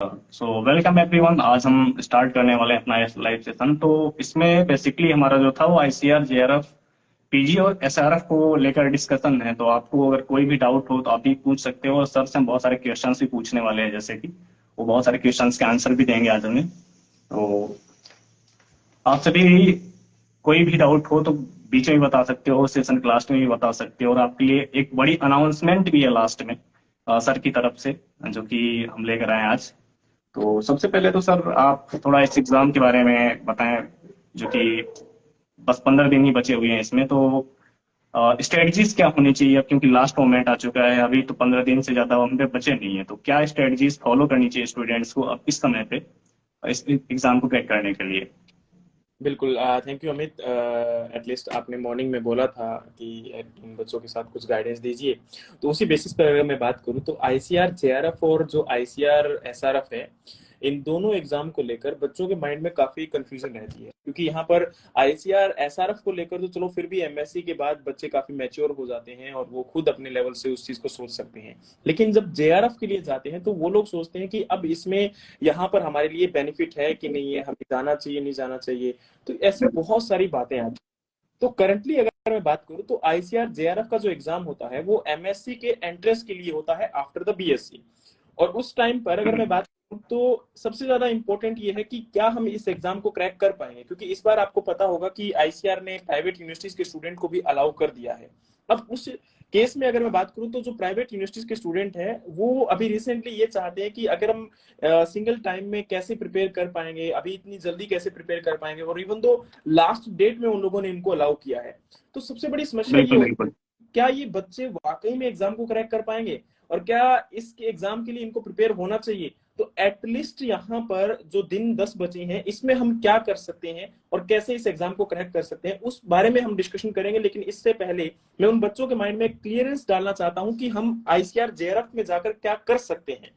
So welcome everyone. आज हम start करने वाले हैं अपना लाइव सेशन। तो इसमें बेसिकली हमारा जो था वो आईसीआर जेआरएफ पीजी और एसआरएफ को लेकर डिस्कशन है। तो आपको अगर कोई भी डाउट हो तो आप भी पूछ सकते हो, और सर से हम बहुत सारे क्वेश्चंस भी पूछने वाले हैं, जैसे कि वो बहुत सारे क्वेश्चंस के आंसर भी देंगे आज हमें। तो आप सभी कोई भी डाउट हो तो बीच में भी बता सकते हो, सेशन के लास्ट में भी बता सकते हो। और आपके लिए एक बड़ी अनाउंसमेंट भी है लास्ट में सर की तरफ से, जो कि हम लेकर आए हैं आज। तो सबसे पहले तो सर आप थोड़ा इस एग्जाम के बारे में बताएं, जो कि बस 15 दिन ही बचे हुए हैं इसमें। तो स्ट्रेटजीज क्या होनी चाहिए अब, क्योंकि लास्ट मोमेंट आ चुका है, अभी तो 15 दिन से ज्यादा हम पे बचे नहीं है। तो क्या स्ट्रेटजीज फॉलो करनी चाहिए स्टूडेंट्स को अब इस समय पे इस एग्जाम को क्रैक करने के लिए? बिल्कुल। Thank you Amit. एटलीस्ट आपने मॉर्निंग में बोला था कि इन बच्चों के साथ कुछ गाइडेंस दीजिए, तो उसी बेसिस पर अगर मैं बात करूं तो आईसीआर जेआरएफ और जो आईसीआर एसआरएफ है, इन दोनों एग्जाम को लेकर बच्चों के माइंड में काफी कंफ्यूजन रहती है। क्योंकि यहाँ पर आईसीआर एसआरएफ को लेकर तो चलो फिर भी एमएससी के बाद बच्चे काफी मैच्योर हो जाते हैं और वो खुद अपने लेवल से उस चीज को सोच सकते हैं। लेकिन जब जेआरएफ के लिए जाते हैं तो वो लोग सोचते हैं कि अब इसमें यहाँ पर हमारे लिए बेनिफिट है कि नहीं है, हमें जाना चाहिए नहीं जाना चाहिए। तो ऐसी बहुत सारी बातें आती। तो करंटली अगर मैं बात करूं तो आईसीआर जेआरएफ का जो एग्जाम होता है वो एमएससी के एंट्रेंस के लिए होता है आफ्टर द बीएससी। और उस टाइम पर अगर मैं बात करूं तो सबसे ज्यादा इंपॉर्टेंट ये है कि क्या हम इस एग्जाम को क्रैक कर पाएंगे, क्योंकि इस बार आपको पता होगा कि आईसीआर ने प्राइवेट यूनिवर्सिटीज के स्टूडेंट को भी अलाउ कर दिया है। अब उस केस में अगर मैं बात करूं तो जो प्राइवेट यूनिवर्सिटीज के स्टूडेंट हैं वो अभी रिसेंटली ये चाहते हैं कि अगर हम सिंगल टाइम में कैसे प्रिपेयर कर पाएंगे, अभी इतनी जल्दी कैसे प्रिपेयर कर पाएंगे, और इवन दो लास्ट डेट में उन लोगों ने इनको अलाउ किया है। तो सबसे बड़ी समस्या ये बिल्कुल होती बिल्कुल। है, क्या ये बच्चे वाकई में एग्जाम को क्रैक कर पाएंगे और क्या इसके एग्जाम के लिए इनको प्रिपेयर होना चाहिए। तो एटलीस्ट यहाँ पर जो दिन 10 बचे हैं इसमें हम क्या कर सकते हैं और कैसे इस एग्जाम को क्रैक कर सकते हैं, उस बारे में हम डिस्कशन करेंगे। लेकिन इससे पहले मैं उन बच्चों के माइंड में क्लियरेंस डालना चाहता हूं कि हम आईसीआर जेआरएफ में जाकर क्या कर सकते हैं।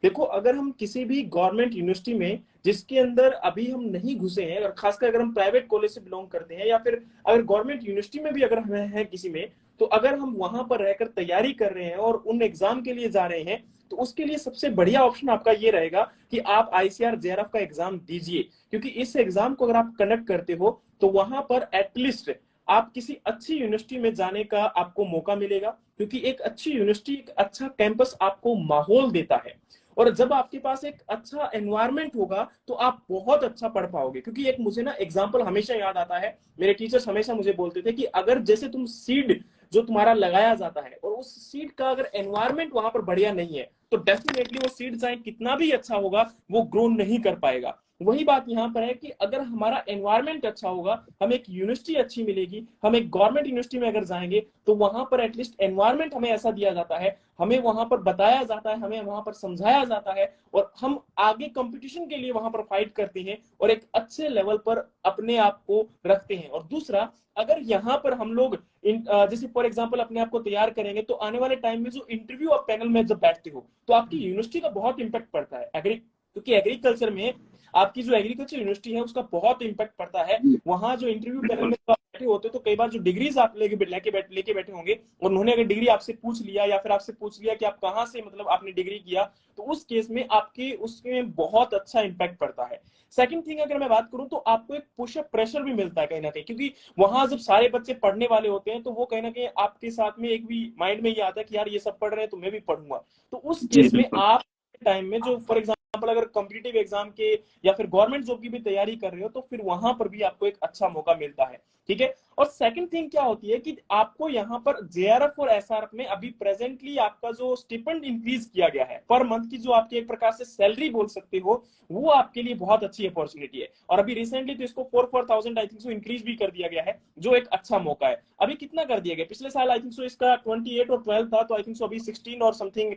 देखो, अगर हम किसी भी गवर्नमेंट यूनिवर्सिटी में जिसके अंदर अभी हम नहीं घुसे हैं, और खासकर अगर हम प्राइवेट कॉलेज से बिलोंग करते हैं, या फिर अगर गवर्नमेंट यूनिवर्सिटी में भी अगर हम हैं किसी में, तो अगर हम वहां पर रहकर तैयारी कर रहे हैं और उन एग्जाम के लिए जा रहे हैं, तो उसके लिए सबसे बढ़िया ऑप्शन आपका ये रहेगा कि आप आईसीआर जेआरएफ का एग्जाम दीजिए। क्योंकि इस एग्जाम को अगर आप कंडक्ट करते हो तो वहां पर एटलीस्ट आप किसी अच्छी यूनिवर्सिटी में जाने का आपको मौका मिलेगा, क्योंकि एक अच्छी यूनिवर्सिटी, एक अच्छा कैंपस आपको माहौल देता है। और जब आपके पास एक अच्छा एनवायरनमेंट होगा तो आप बहुत अच्छा पढ़ पाओगे। क्योंकि एक मुझे ना एग्जांपल हमेशा याद आता है, मेरे टीचर्स हमेशा मुझे बोलते थे कि अगर जैसे तुम सीड जो तुम्हारा लगाया जाता है और उस सीड का अगर एनवायरनमेंट वहां पर बढ़िया नहीं है तो डेफिनेटली वो सीड चाहे कितना भी अच्छा होगा वो ग्रो नहीं कर पाएगा। वही बात यहाँ पर है कि अगर हमारा एनवायरनमेंट अच्छा होगा, हमें एक यूनिवर्सिटी अच्छी मिलेगी, हम एक गवर्नमेंट यूनिवर्सिटी में अगर जाएंगे तो वहां पर एटलीस्ट एनवायरनमेंट हमें ऐसा दिया जाता है, हमें वहां पर बताया जाता है, हमें वहां पर समझाया जाता है, और हम आगे कंपटीशन के लिए वहां पर फाइट करते हैं और एक अच्छे लेवल पर अपने आप को रखते हैं। और दूसरा, अगर यहाँ पर हम लोग जैसे फॉर एग्जांपल अपने आप को तैयार करेंगे तो आने वाले टाइम में जो इंटरव्यू आप पैनल में जब बैठते हो तो आपकी यूनिवर्सिटी का बहुत इंपैक्ट पड़ता है। क्योंकि एग्रीकल्चर में आपकी जो एग्रीकल्चर यूनिवर्सिटी है उसका बहुत इंपैक्ट पड़ता है। वहां जो इंटरव्यू पैनल में आप बैठे होते हो तो कई बार जो डिग्रीज आप लेके बैठे होंगे और उन्होंने अगर डिग्री आपसे पूछ लिया या फिर आपसे पूछ लिया कि आप कहाँ से मतलब आपने डिग्री किया, तो उस केस में आपके उसमें बहुत अच्छा इंपैक्ट पड़ता है। सेकंड थिंग अगर मैं बात करूं तो आपको एक पुशअप प्रेशर भी मिलता है कहीं ना कहीं, क्योंकि वहां जब सारे बच्चे पढ़ने वाले होते हैं तो वो कहीं ना कहीं आपके साथ में एक भी माइंड में ये आता है कि यार ये सब पढ़ रहे हैं तो मैं भी पढ़ूंगा। तो उस जी केस में बिल्कुल। आप टाइम में जो फॉर एग्जाम्पल अगर कॉम्पिटिटिव एग्जाम के या फिर गवर्नमेंट जॉब की भी तैयारी कर रहे हो तो फिर वहां पर भी आपको एक अच्छा मौका मिलता है। ठीक है। और सेकंड थिंग क्या होती है कि आपको यहाँ पर जेआरएफ और एसआरएफ में अभी प्रेजेंटली आपका जो स्टिपेंड इंक्रीज किया गया है पर मंथ की, जो आपकी एक प्रकार से सैलरी बोल सकते हो, वो आपके लिए बहुत अच्छी अपॉर्चुनिटी है। और अभी रिसेंटली तो इसको 4,000 आई थिंक सो इंक्रीज भी कर दिया गया है, जो एक अच्छा मौका है। अभी कितना कर दिया गया, पिछले साल आई थिंक सो इसका 28 और 12 था, तो आई थिंक सो अभी 16 और समथिंग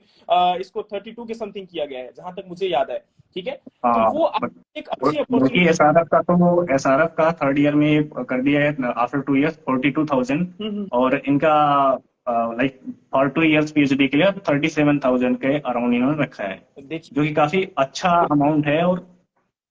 इसको 32 के समथिंग किया गया है जहां तक मुझे याद है। ठीक है। तो हाँ, वो एक अच्छी बाकी अपॉर्चुनिटी। एसआरएफ का 3rd ईयर में कर दिया है आफ्टर 2 इयर्स 42,000। हम्म। और इनका लाइक फॉर 2 इयर्स पीएचडी के लिए 37,000 के अराउंड इन्होंने रखा है, देखिए। जो कि काफी अच्छा अमाउंट है। और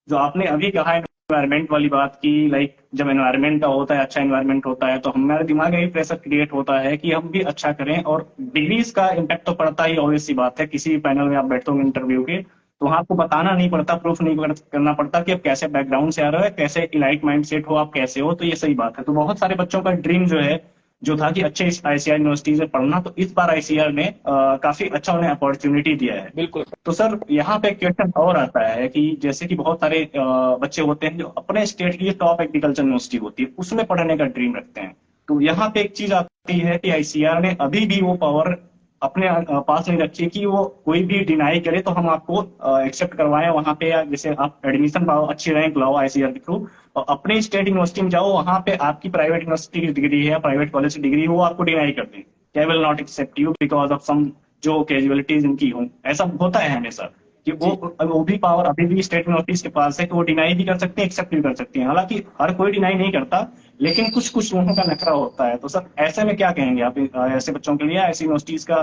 जो आपने अभी कहा एनवायरमेंट वाली बात की, लाइक जब एनवायरमेंट का होता है, अच्छा एनवायरमेंट होता है, तो हमारे दिमाग में भी प्रेशर क्रिएट होता है कि हम भी अच्छा करें। और डिग्रीज का इम्पैक्ट तो पड़ता ही, ऑब्वियस सी बात है, किसी भी पैनल में आप बैठते हो इंटरव्यू के तो वहाँ आपको बताना नहीं पड़ता, प्रूफ नहीं करना पड़ता कि आप कैसे बैकग्राउंड से आ रहे हो, कैसे इलाइट माइंड सेट हो, आप कैसे हो। तो ये सही बात है। तो बहुत सारे बच्चों का ड्रीम जो है, जो था कि अच्छे आईसीआर यूनिवर्सिटीज में पढ़ना, तो इस बार आईसीआर ने काफी अच्छा उन्हें अपॉर्चुनिटी दिया है। बिल्कुल। तो सर यहाँ पे क्वेश्चन और आता है कि जैसे कि बहुत सारे बच्चे होते हैं जो अपने स्टेट की टॉप एग्रीकल्चर यूनिवर्सिटी होती है उसमें पढ़ने का ड्रीम रखते हैं। तो यहाँ पे एक चीज आती है कि आईसीआर ने अभी भी वो पावर अपने पास नहीं रखी कि वो कोई भी डिनाई करे तो हम आपको एक्सेप्ट करवाएं वहां पे, या जैसे आप एडमिशन पाओ, अच्छी रैंक लाओ आईसीआर के थ्रू, और अपने स्टेट यूनिवर्सिटी में जाओ, वहां पे आपकी प्राइवेट यूनिवर्सिटी की डिग्री है या प्राइवेट कॉलेज की डिग्री, वो आपको डिनाई कर दें, they will not accept you because of some जो कैजुअलिटीज इनकी हों। ऐसा होता है हमेशा कि जी वो भी पावर अभी भी स्टेट यूनिवर्सिटीज के पास है कि वो डिनाई भी कर सकते हैं, एक्सेप्ट भी कर सकते हैं। हालांकि हर कोई डिनाई नहीं करता, लेकिन कुछ कुछ लोगों का नखरा होता है। तो सर ऐसे में क्या कहेंगे आप ऐसे बच्चों के लिए, ऐसी यूनिवर्सिटीज का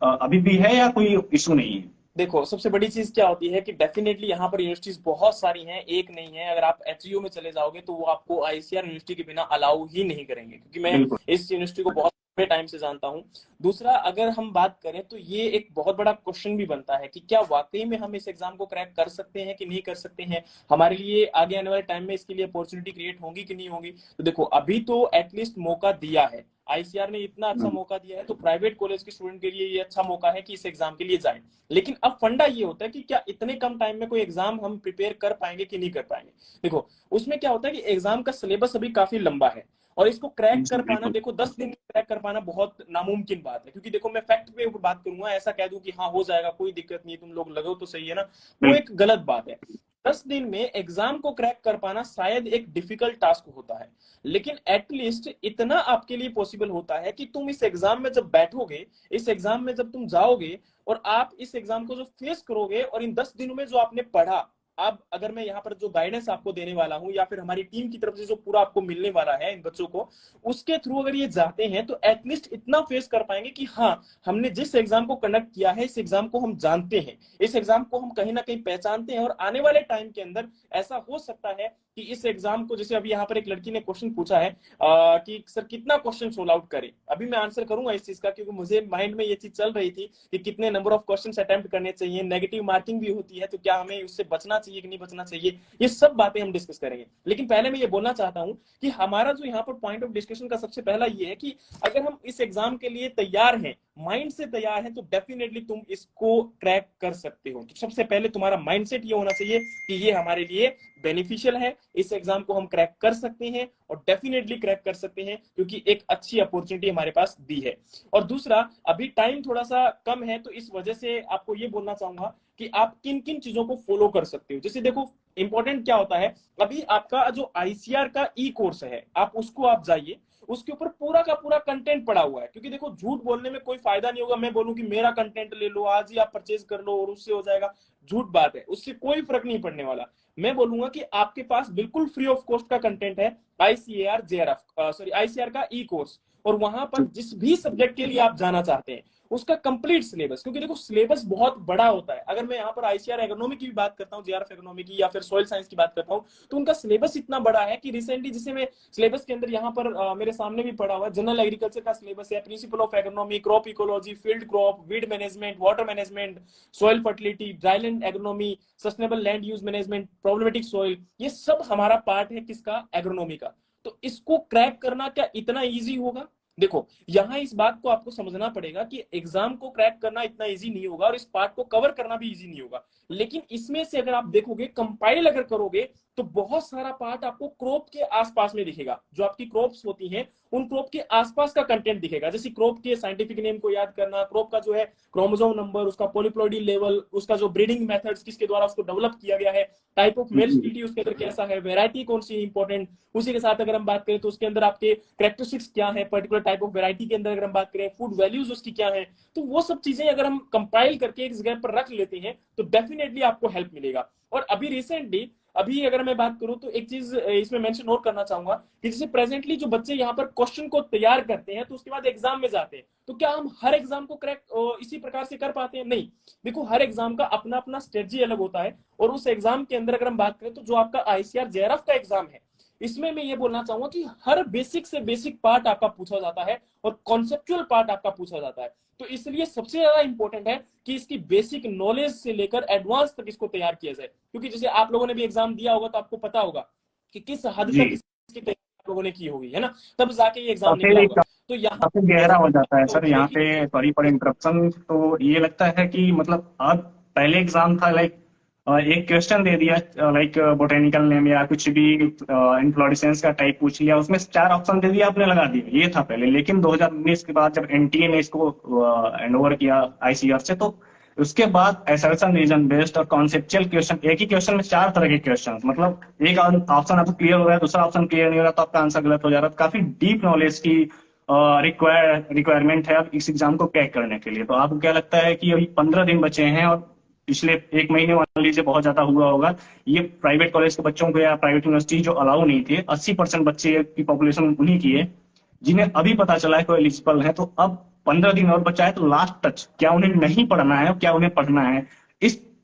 अभी भी है या कोई इशू नहीं है? देखो, सबसे बड़ी चीज क्या होती है कि डेफिनेटली यहाँ पर यूनिवर्सिटीज बहुत सारी हैं, एक नहीं है। अगर आप एचयू में चले जाओगे तो वो आपको आईसीआर यूनिवर्सिटी के बिना अलाउ ही नहीं करेंगे, क्योंकि मैं बिल्कुल। इस यूनिवर्सिटी को बहुत लंबे टाइम से जानता हूँ। दूसरा, अगर हम बात करें तो ये एक बहुत बड़ा क्वेश्चन भी बनता है कि क्या वाकई में हम इस एग्जाम को क्रैक कर सकते हैं कि नहीं कर सकते हैं, हमारे लिए आगे आने वाले टाइम में इसके लिए अपॉर्चुनिटी क्रिएट होगी कि नहीं होगी। तो देखो, अभी तो एटलीस्ट मौका दिया है, आईसीआर ने इतना अच्छा मौका दिया है, तो प्राइवेट कॉलेज के स्टूडेंट के लिए ये अच्छा मौका है कि इस एग्जाम के लिए जाएं। लेकिन अब फंडा ये होता है कि क्या इतने कम टाइम में कोई एग्जाम हम प्रिपेयर कर पाएंगे कि नहीं कर पाएंगे। देखो, उसमें क्या होता है कि एग्जाम का सिलेबस अभी काफी लंबा है, और इसको क्रैक जी कर पाना, बिल्कुल। देखो 10 दिन में क्रैक कर पाना बहुत नामुमकिन बात है। क्योंकि देखो, मैं फैक्ट पे ऊपर बात करूंगा, ऐसा कह दूं कि हाँ हो जाएगा, कोई दिक्कत नहीं, तुम लोग लगो तो सही है ना, वो बिल्कुल। एक गलत बात है। 10 दिन में एग्जाम को क्रैक कर पाना शायद एक डिफिकल्ट टास्क होता है, लेकिन एटलीस्ट इतना आपके लिए पॉसिबल होता है कि तुम इस एग्जाम में जब बैठोगे, इस एग्जाम में जब तुम जाओगे, और आप इस एग्जाम को जो फेस करोगे, और इन 10 दिनों में जो आपने पढ़ा, अब अगर मैं यहाँ पर जो गाइडेंस आपको देने वाला हूँ, या फिर हमारी टीम की तरफ से जो पूरा आपको मिलने वाला है इन बच्चों को, उसके थ्रू अगर ये जाते हैं तो एटलीस्ट इतना फेस कर पाएंगे कि हाँ, हमने जिस एग्जाम को कंडक्ट किया है, इस एग्जाम को हम जानते हैं, इस एग्जाम को हम कहीं ना कहीं पहचानते हैं। और आने वाले टाइम के अंदर ऐसा हो सकता है कि इस एग्जाम को, जैसे अभी यहाँ पर एक लड़की ने क्वेश्चन पूछा है कि सर कितना क्वेश्चन सोल्व आउट करें, अभी मैं आंसर करूंगा इस चीज का, क्योंकि मुझे माइंड में ये चीज चल रही थी कि कितने नंबर ऑफ क्वेश्चन अटेम्प्ट करने चाहिए, नेगेटिव मार्किंग भी होती है, तो क्या हमें उससे बचना चाहिए कि नहीं बचना चाहिए, ये सब बातें हम डिस्कस करेंगे। लेकिन पहले मैं ये बोलना चाहता हूं कि हमारा जो यहाँ पर पॉइंट ऑफ डिस्कशन का सबसे पहला ये है कि अगर हम इस एग्जाम के लिए तैयार हैं, माइंड से तैयार हैं, तो डेफिनेटली तुम इसको क्रैक कर सकते हो। तो सबसे पहले तुम्हारा माइंडसेट ये होना चाहिए कि ये हमारे लिए बेनिफिशियल है, इस एग्जाम को हम क्रैक कर सकते हैं, और डेफिनेटली क्रैक कर सकते हैं, क्योंकि एक अच्छी अपॉर्चुनिटी हमारे पास दी है। और दूसरा, अभी टाइम थोड़ा सा कम है, तो इस वजह से आपको ये बोलना चाहूंगा कि आप किन किन चीजों को फॉलो कर सकते हो। जैसे देखो, इंपॉर्टेंट क्या होता है, अभी आपका जो आईसीआर का ई कोर्स है, आप उसको आप जाइए, उसके ऊपर पूरा का पूरा कंटेंट पड़ा हुआ है। क्योंकि देखो, झूठ बोलने में कोई फायदा नहीं होगा, मैं बोलूं कि मेरा कंटेंट ले लो, आज ही आप परचेज कर लो और उससे हो जाएगा, झूठ बात है, उससे कोई फर्क नहीं पड़ने वाला। मैं बोलूंगा कि आपके पास बिल्कुल फ्री ऑफ कॉस्ट का कंटेंट है, आईसीआर जेआरएफ सॉरी आईसीआर का ई कोर्स, और वहां पर जिस भी सब्जेक्ट के लिए आप जाना चाहते हैं उसका कंप्लीट सिलेबस, क्योंकि देखो सिलेबस बहुत बड़ा होता है। अगर मैं यहाँ पर आईसीआर एग्रोनॉमी की भी बात करता हूँ, जेआरएफ एग्रोनॉमी की, या फिर सॉइल साइंस की बात करता हूँ, तो उनका सिलेबस इतना बड़ा है कि रिसेंटली, जिसे मैं सिलेबस के अंदर यहाँ पर मेरे सामने भी पढ़ा हुआ है, जनरल एग्रीकल्चर का सिलेबस है, principle of agronomy, crop ecology, field crop, weed management, water management, soil fertility, dryland agronomy, sustainable land use management, problematic soil, ये सब हमारा पार्ट है किसका, एग्रोनॉमी का। तो इसको क्रैक करना क्या इतना ईजी होगा? देखो, यहां इस बात को आपको समझना पड़ेगा कि एग्जाम को क्रैक करना इतना इजी नहीं होगा, और इस पार्ट को कवर करना भी इजी नहीं होगा। लेकिन इसमें से अगर आप देखोगे, कंपाइल अगर करोगे, तो बहुत सारा पार्ट आपको क्रॉप के आसपास में दिखेगा। जो आपकी क्रॉप्स होती हैं, उन क्रॉप के आसपास का कंटेंट दिखेगा। जैसे क्रॉप के साइंटिफिक नेम को याद करना, क्रॉप का जो है क्रोमोसोम नंबर, उसका पॉलीप्लॉइडी लेवल, उसका जो ब्रीडिंग मेथड्स किसके द्वारा उसको डेवलप किया गया है, टाइप ऑफ मेल स्पीटी उसके अंदर कैसा है, वेराइटी कौन सी इंपॉर्टेंट, उसी के साथ अगर हम बात करें तो उसके अंदर आपके कैरेक्टरिस्टिक्स क्या है, पर्टिकुलर टाइप ऑफ वेराइटी के अंदर अगर हम बात करें, फूड वैल्यूज उसकी क्या है, तो वो सब चीजें अगर हम कंपाइल करके एक जगह पर रख लेते हैं तो डेफिनेटली आपको हेल्प मिलेगा। और अभी रिसेंटली, अभी अगर मैं बात करूं तो एक चीज इसमें मेंशन और करना चाहूंगा कि जैसे प्रेजेंटली जो बच्चे यहाँ पर क्वेश्चन को तैयार करते हैं तो उसके बाद एग्जाम में जाते हैं, तो क्या हम हर एग्जाम को क्रैक इसी प्रकार से कर पाते हैं? नहीं। देखो, हर एग्जाम का अपना अपना स्ट्रेटजी अलग होता है, और उस एग्जाम के अंदर अगर हम बात करें तो जो आपका आईसीआर जेआरएफ का एग्जाम है, इसमें मैं ये बोलना चाहूंगा कि हर बेसिक से बेसिक पार्ट आपका पूछा जाता है और कॉन्सेप्चुअल पार्ट आपका पूछा जाता है। तो इसलिए सबसे ज्यादा इंपॉर्टेंट है कि इसकी बेसिक नॉलेज से लेकर एडवांस तक इसको तैयार किया जाए, क्योंकि जैसे आप लोगों ने भी एग्जाम दिया होगा तो आपको पता होगा कि किस हद जी। तक इसकी तैयारी आप लोगों ने की होगी, है ना, तब जाके ये एग्जाम निकला काफी होगा। तो यहाँ काफी गहरा हो जाता है सर होती है यहाँ कि पे। Sorry for interruption. तो ये लगता है कि मतलब आज पहले एग्जाम था लाइक एक क्वेश्चन दे दिया लाइक बोटेनिकल नेम या कुछ भी इन्फ्लोरेसेंस का टाइप पूछ लिया, उसमें 4 ऑप्शन दे दिया, आपने लगा दिया, ये था पहले। लेकिन 2019 के बाद जब एनटीए ने इसको हैंड ओवर किया आईसीआर से, तो उसके बाद असर्शन रीजन बेस्ड और कॉन्सेप्चुअल क्वेश्चन, एक ही क्वेश्चन में 4 तरह के क्वेश्चन, मतलब एक ऑप्शन आपको क्लियर हो रहा है, दूसरा ऑप्शन क्लियर नहीं हो रहा तो आपका आंसर गलत हो जा रहा है। काफी डीप नॉलेज की रिक्वायरमेंट है अब इस एग्जाम को क्रैक करने के लिए। तो आपको क्या लगता है कि अभी 15 दिन बचे हैं और पिछले एक महीने मान लीजिए बहुत ज्यादा हुआ होगा, ये प्राइवेट कॉलेज के बच्चों को या प्राइवेट यूनिवर्सिटी जो अलाउ नहीं थे, 80% बच्चे की पॉपुलेशन उन्हीं की है जिन्हें अभी पता चला है कोई एलिजिबल है। तो अब 15 दिन और बचा है, तो लास्ट टच, क्या उन्हें नहीं पढ़ना है, क्या उन्हें पढ़ना है,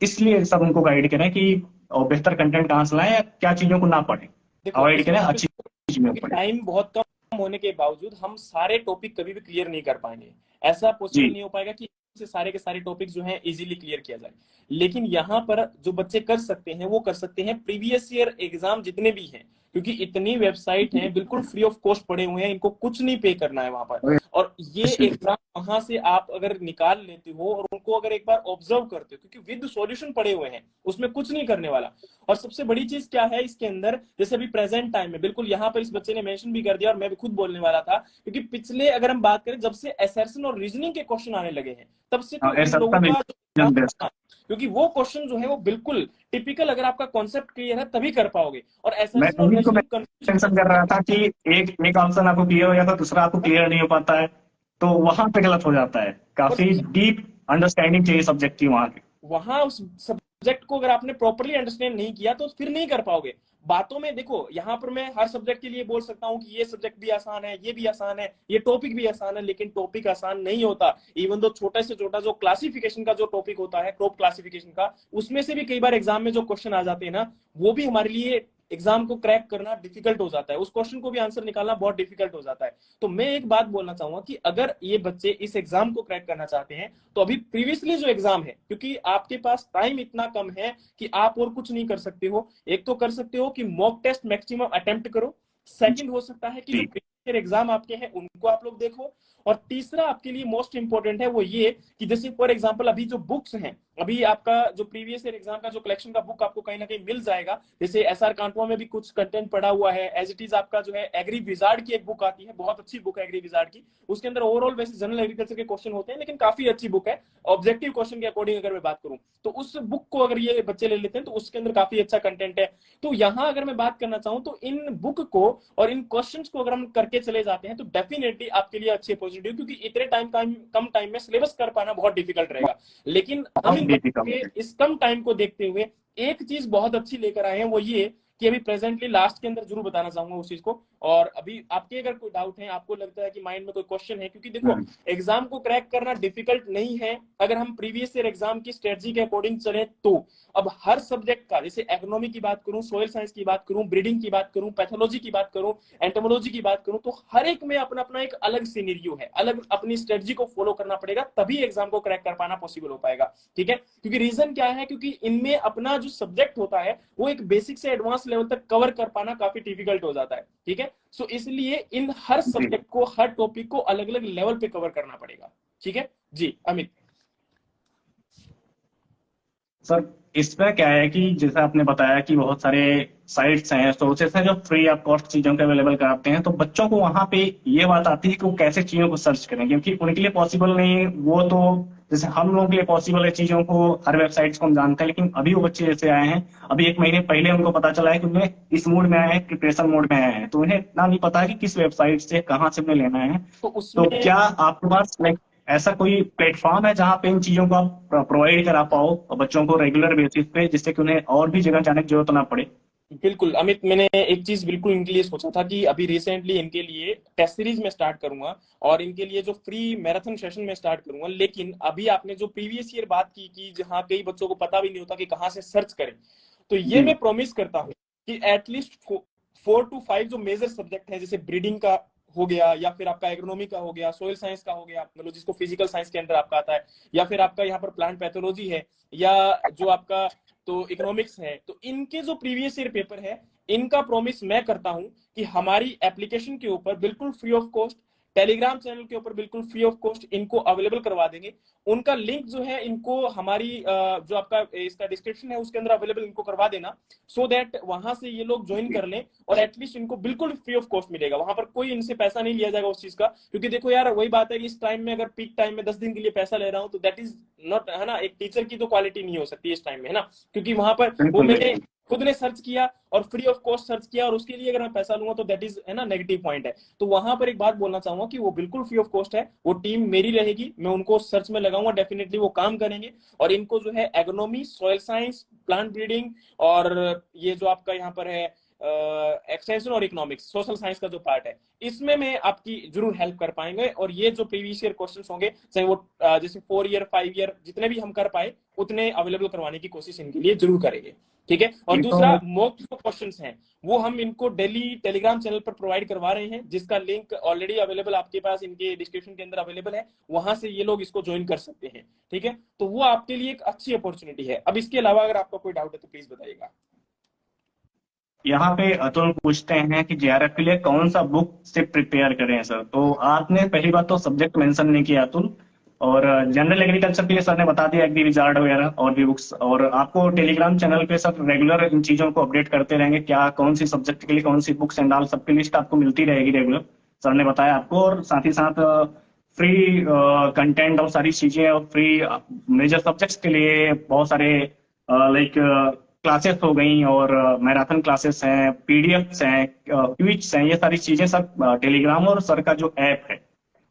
इसलिए सब उनको गाइड करें कि बेहतर कंटेंट कहाँ से लाएं या क्या चीजों को ना पढ़ें, देखो अवॉइड करें, इसमें अच्छी चीज में क्योंकि पढ़ें। टाइम बहुत कम होने के बावजूद हम सारे टॉपिक कभी भी क्लियर नहीं कर पाएंगे। ऐसा जी। पॉसिबल नहीं हो पाएगा कि से सारे के सारे टॉपिक जो हैं इजीली क्लियर किया जाए। लेकिन यहाँ पर जो बच्चे कर सकते हैं वो कर सकते हैं प्रीवियस ईयर एग्जाम जितने भी हैं, क्योंकि इतनी वेबसाइट हैं बिल्कुल फ्री ऑफ कॉस्ट पड़े हुए हैं, इनको कुछ नहीं पे करना है वहां पर। और ये एग्जाम वहां से आप अगर निकाल लेते हो और उनको अगर एक बार ऑब्जर्व करते हो, क्योंकि विद सॉल्यूशन पड़े हुए हैं, उसमें कुछ नहीं करने वाला। और सबसे बड़ी चीज क्या है इसके अंदर, जैसे अभी प्रेजेंट टाइम में, बिल्कुल यहाँ पर इस बच्चे ने मेंशन भी कर दिया और मैं भी खुद बोलने वाला था, क्योंकि पिछले अगर हम बात करें जब से असर्शन और रीजनिंग के क्वेश्चन आने लगे हैं, तब से तो इन ऐसा लोगों का रीजन बेस्ड। क्योंकि वो क्वेश्चन जो है वो बिल्कुल टिपिकल, अगर आपका कॉन्सेप्ट क्लियर है तभी कर पाओगे। और मैं असर्शन और उन्हीं को रीजनिंग मेंशन कर रहा था कि एक एक ऑप्शन आपको क्लियर हो जाता है, दूसरा आपको क्लियर नहीं हो पाता है, तो वहां पे गलत हो जाता है। और काफी डीप अंडरस्टैंडिंग चाहिए सब्जेक्ट की वहां की। वहां उस सब्जेक्ट को अगर आपने प्रॉपरली अंडरस्टैंड नहीं किया तो फिर नहीं कर पाओगे। बातों में देखो, यहाँ पर मैं हर सब्जेक्ट के लिए बोल सकता हूँ कि ये सब्जेक्ट भी आसान है, ये भी आसान है, ये टॉपिक भी आसान है, लेकिन टॉपिक आसान नहीं होता। इवन दो छोटा से छोटा जो क्लासिफिकेशन का जो टॉपिक होता है, क्रॉप क्लासिफिकेशन का, उसमें से भी कई बार एग्जाम में जो क्वेश्चन आ जाते हैं ना, वो भी हमारे लिए एग्जाम को क्रैक करना डिफिकल्ट हो जाता है, उस क्वेश्चन को भी आंसर निकालना बहुत डिफिकल्ट हो जाता है। तो मैं एक बात बोलना चाहूंगा कि अगर ये बच्चे इस एग्जाम को क्रैक करना चाहते हैं तो अभी प्रीवियसली जो एग्जाम है, क्योंकि आपके पास टाइम इतना कम है कि आप और कुछ नहीं कर सकते हो। एक तो कर सकते हो कि मॉक टेस्ट मैक्सिमम अटेम्प्ट करो, सेकंड हो सकता है कि जो जी। प्रीवियस एग्जाम आपके हैं उनको आप लोग देखो, और तीसरा आपके लिए मोस्ट इंपॉर्टेंट है वो ये कि जैसे फॉर एग्जांपल अभी जो बुक्स हैं, अभी आपका जो प्रीवियस ईयर एग्जाम का जो कलेक्शन का बुक आपको कहीं ना कहीं मिल जाएगा। जैसे एसआर कांटवा में भी कुछ कंटेंट पड़ा हुआ है, एज इट इज आपका जो है एग्री विजार्ड की एक बुक आती है, बहुत अच्छी बुक है एग्री विजार्ड की। उसके अंदर ओवरऑल वैसे जनरल एग्रीकल्चर के क्वेश्चन होते हैं, लेकिन काफी अच्छी बुक है ऑब्जेक्टिव क्वेश्चन के अकॉर्डिंग अगर मैं बात करूं तो। उस बुक को अगर ये बच्चे ले लेते हैं तो उसके अंदर काफी अच्छा कंटेंट है। तो यहाँ अगर मैं बात करना चाहूँ तो इन बुक को और इन क्वेश्चंस को अगर हम करके चले जाते हैं तो डेफिनेटली आपके लिए अच्छी पॉजिटिव, क्योंकि इतने कम टाइम में सिलेबस कर पाना बहुत डिफिकल्ट रहेगा। लेकिन हम बहुत इन बच्चों के डिफिकल्ट। इस कम टाइम को देखते हुए एक चीज बहुत अच्छी लेकर आए हैं, वो ये कि अभी प्रेजेंटली लास्ट के अंदर जरूर बताना चाहूंगा उस चीज को। और अभी आपके अगर कोई डाउट है, आपको लगता है कि माइंड में कोई क्वेश्चन है, क्योंकि देखो एग्जाम को क्रैक करना डिफिकल्ट नहीं है अगर हम प्रीवियस ईयर एग्जाम की स्ट्रेटजी के अकॉर्डिंग चले तो। अब हर सब्जेक्ट का, जैसे इकोनॉमी की बात करूं, सोयल साइंस की बात करूं, ब्रीडिंग की बात करूं, पैथोलॉजी की बात करूं, एंटोमोलॉजी की बात करूं, तो हर एक में अपना अपना एक अलग सिनेरियो है, अलग अपनी स्ट्रेटजी को फॉलो करना पड़ेगा, तभी एग्जाम को क्रैक कर पाना पॉसिबल हो पाएगा। ठीक है, क्योंकि रीजन क्या है, क्योंकि इनमें अपना जो सब्जेक्ट होता है वो एक बेसिक से एडवांस लेवल तक कवर कर पाना काफी डिफिकल्ट हो जाता है। ठीक है, सो इसलिए इन हर जी सब्जेक्ट को, हर टॉपिक को अलग अलग लेवल पे कवर करना पड़ेगा। ठीक है जी अमित। सर, इसमें क्या है कि जैसे आपने बताया कि बहुत सारे साइट्स हैं, सोर्सेस हैं जो फ्री ऑफ कॉस्ट चीजों के अवेलेबल कराते हैं, तो बच्चों को वहां पे ये बात आती है कि वो कैसे चीजों को सर्च करें, क्योंकि उनके लिए पॉसिबल नहीं है वो तो। जैसे हम लोगों के लिए पॉसिबल है चीजों को, हर वेबसाइट्स को हम जानते हैं, लेकिन अभी वो बच्चे जैसे आए हैं, अभी एक महीने पहले उनको पता चला है कि उन्हें इस मोड में आए हैं, प्रिपरेशन मोड में आए हैं, तो उन्हें इतना नहीं पता है कि किस वेबसाइट से कहाँ से उन्हें लेना है। तो तो उसमें क्या आपके पास लाइक ऐसा कोई प्लेटफॉर्म है जहां पे इन चीजों को आप प्रोवाइड करा पाओ बच्चों को रेगुलर बेसिस पे, जिससे कि उन्हें और भी जगह जाने की जरूरत ना पड़े? बिल्कुल अमित, मैंने एक चीज बिल्कुल इनके लिए सोचा था कि अभी रिसेंटली इनके लिए टेस्ट सीरीज में स्टार्ट करूंगा और इनके लिए जो फ्री मैराथन सेशन में स्टार्ट करूंगा। लेकिन अभी आपने जो प्रीवियस ईयर बात की कि जहाँ कई बच्चों को पता भी नहीं होता कि कहाँ से सर्च करें, तो ये जी। मैं प्रॉमिस करता हूँ कि एटलीस्ट 4 to 5 जो मेजर सब्जेक्ट है, जैसे ब्रीडिंग का हो गया, या फिर आपका एग्रोनॉमी का हो गया, सोइल साइंस का हो गया, मतलब जिसको फिजिकल साइंस के अंदर आपका आता है, या फिर आपका यहाँ पर प्लांट पैथोलॉजी है, या जो आपका तो इकोनॉमिक्स है, तो इनके जो प्रीवियस ईयर पेपर है, इनका प्रॉमिस मैं करता हूं कि हमारी एप्लीकेशन के ऊपर बिल्कुल free of cost, Telegram channel के ऊपर बिल्कुल फ्री ऑफ कॉस्ट इनको अवेलेबल करवा देंगे। उनका लिंक जो है इनको हमारी जो आपका इसका डिस्क्रिप्शन है उसके अंदर अवेलेबल इनको करवा देना, सो दैट वहां से ये लोग ज्वाइन कर लें, और एटलीस्ट इनको बिल्कुल फ्री ऑफ कॉस्ट मिलेगा, वहां पर कोई इनसे पैसा नहीं लिया जाएगा उस चीज का। क्योंकि देखो यार, वही बात है कि इस टाइम में अगर पीक टाइम में 10 दिन के लिए पैसा ले रहा हूं तो दैट इज नॉट, है ना, एक टीचर की तो क्वालिटी नहीं हो सकती इस टाइम में, है ना। क्योंकि वहां पर वो बिल्कुल मैंने बिल्कुल। खुद ने सर्च किया और फ्री ऑफ कॉस्ट सर्च किया, और उसके लिए अगर मैं पैसा लूंगा तो दैट इज, है ना, नेगेटिव पॉइंट है। तो वहां पर एक बात बोलना चाहूंगा कि वो बिल्कुल फ्री ऑफ कॉस्ट है, वो टीम मेरी रहेगी, मैं उनको सर्च में लगाऊंगा, डेफिनेटली वो काम करेंगे, और इनको जो है agronomy, soil science, plant breeding, और ये जो आपका यहाँ पर है एक्सटेंशन और इकोनॉमिक्स, सोशल साइंस का जो पार्ट है, इसमें मैं आपकी जरूर हेल्प कर पाएंगे। और ये जो प्रीवियस ईयर क्वेश्चंस होंगे, चाहे वो जैसे 4 ईयर 5 ईयर जितने भी हम कर पाए उतने अवेलेबल करवाने की कोशिश इनके लिए जरूर करेंगे, ठीक है। और ये तो दूसरा, मॉक जो क्वेश्चंस हैं वो हम इनको डेली टेलीग्राम चैनल पर प्रोवाइड करवा रहे हैं, जिसका लिंक ऑलरेडी अवेलेबल आपके पास इनके डिस्क्रिप्शन के अंदर अवेलेबल है, वहां से ये लोग इसको ज्वाइन कर सकते हैं, ठीक है। तो वो आपके लिए एक अच्छी अपॉर्चुनिटी है। अब इसके अलावा अगर आपका कोई डाउट है तो प्लीज बताइएगा। यहाँ पे अतुल पूछते हैं कि जेआरएफ के लिए कौन सा बुक से प्रिपेयर करें सर। तो आपने पहली बात तो सब्जेक्ट मेंशन नहीं किया अतुल, और जनरल एग्रीकल्चर के लिए सर ने बता दिया, एग्री विजार्ड वगैरह और भी बुक्स, और आपको टेलीग्राम चैनल पे सर रेगुलर इन चीजों को अपडेट करते रहेंगे, क्या कौन सी सब्जेक्ट के लिए कौन सी बुक्स एंड ऑल, सबकी लिस्ट आपको मिलती रहेगी रेगुलर, सर ने बताया आपको। और साथ ही साथ फ्री कंटेंट और सारी चीजें, और फ्री मेजर सब्जेक्ट्स के लिए बहुत सारे लाइक क्लासेस हो गई, और मैराथन क्लासेस हैं, पीडीएफ्स हैं, क्विज हैं, ये सारी चीजें सब टेलीग्राम और सर का जो ऐप है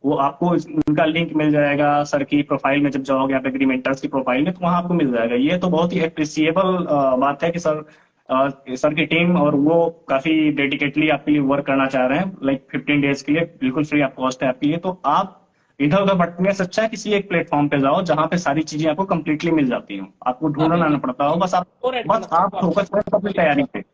वो आपको उनका लिंक मिल जाएगा सर की प्रोफाइल में। जब जाओगे आप एग्रीमेंटर्स की प्रोफाइल में तो वहां आपको मिल जाएगा। ये तो बहुत ही अप्रिसिएबल बात है कि सर की टीम और वो काफी डेडिकेटली आपके लिए वर्क करना चाह रहे हैं, लाइक 15 डेज के लिए बिल्कुल फ्री ऑफ कॉस्ट है आपके लिए। तो आप इधर उधर भटकने से अच्छा है किसी एक प्लेटफॉर्म पे जाओ जहां पे सारी चीजें आपको कंप्लीटली मिल जाती हो, आपको हाँ ढूंढना ना बिल्कुल। पड़ता हो, और ऐड करना बस आप चाहूंगा फोकस करें अपनी तैयारी पे।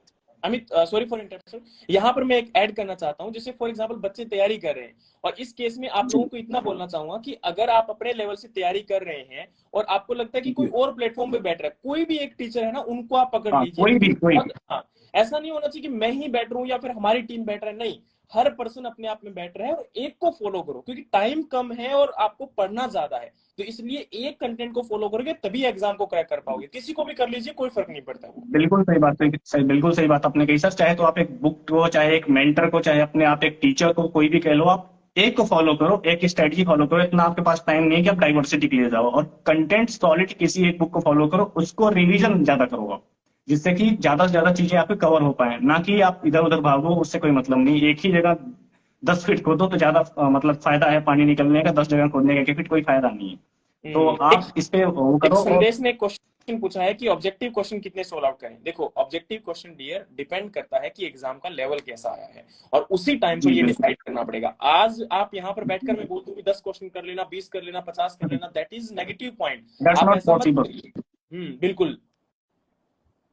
अमित, सॉरी फॉर इंटरप्शन, यहाँ पर मैं एक ऐड करना चाहता हूँ। जैसे फॉर एग्जांपल बच्चे तैयारी कर रहे हैं, और इस केस में आप जी लोगों को इतना बोलना चाहूंगा कि अगर आप अपने लेवल से तैयारी कर रहे हैं और आपको लगता है कि कोई जी। और प्लेटफॉर्म पे बैठ रहा है, कोई भी एक टीचर है ना, उनको आप पकड़ हाँ लीजिए, कोई क्योंकि भी कोई बहुत, भी। हाँ, ऐसा नहीं होना चाहिए कि मैं ही बैठ रहा हूँ या फिर हमारी टीम बैठ रहा है, नहीं, हर पर्सन अपने आप में बैठ रहा है, और एक को फॉलो करो, क्योंकि टाइम कम है और आपको पढ़ना ज्यादा है, तो इसलिए एक कंटेंट को फॉलो करोगे तभी एग्जाम को क्रैक कर पाओगे। किसी को भी कर लीजिए, कोई फर्क नहीं पड़ता वो। बिल्कुल सही बात है, सही, बिल्कुल सही बात आपने कही सर। चाहे तो आप एक बुक को, चाहे एक मेंटर को, चाहे अपने आप एक टीचर को, कोई भी कह लो, आप एक को फॉलो करो, एक स्ट्रेटजी फॉलो करो। इतना आपके पास टाइम नहीं है कि आप डाइवर्सिटी के लिए जाओ, और कंटेंट सॉलिड किसी एक बुक को फॉलो करो, उसको रिवीजन ज्यादा करो आप, जिससे कि ज्यादा से ज्यादा चीजें आपके कवर हो पाए, ना कि आप इधर उधर भागो, उससे कोई मतलब नहीं। एक ही जगह 10 फीट खोदो तो ज्यादा मतलब फायदा है पानी निकलने का, 10 जगह खोदने का 1 फीट कोई फायदा नहीं है। तो एक आप इस पे वो एक करो। और संदेश ने क्वेश्चन पूछा है कि ऑब्जेक्टिव क्वेश्चन कितने सोल्व आउट करें। देखो, ऑब्जेक्टिव क्वेश्चन डियर डिपेंड करता है कि एग्जाम का लेवल कैसा आया है, और उसी टाइम पर जी ये बिल्कुल। डिसाइड करना पड़ेगा। आज आप यहाँ पर बैठकर मैं बोल दूं कि 10 क्वेश्चन कर लेना, 20 कर लेना, 50 कर लेना, that is negative point. That's आप नॉट ऐसा मत पॉसिबल। करिए। बिल्कुल,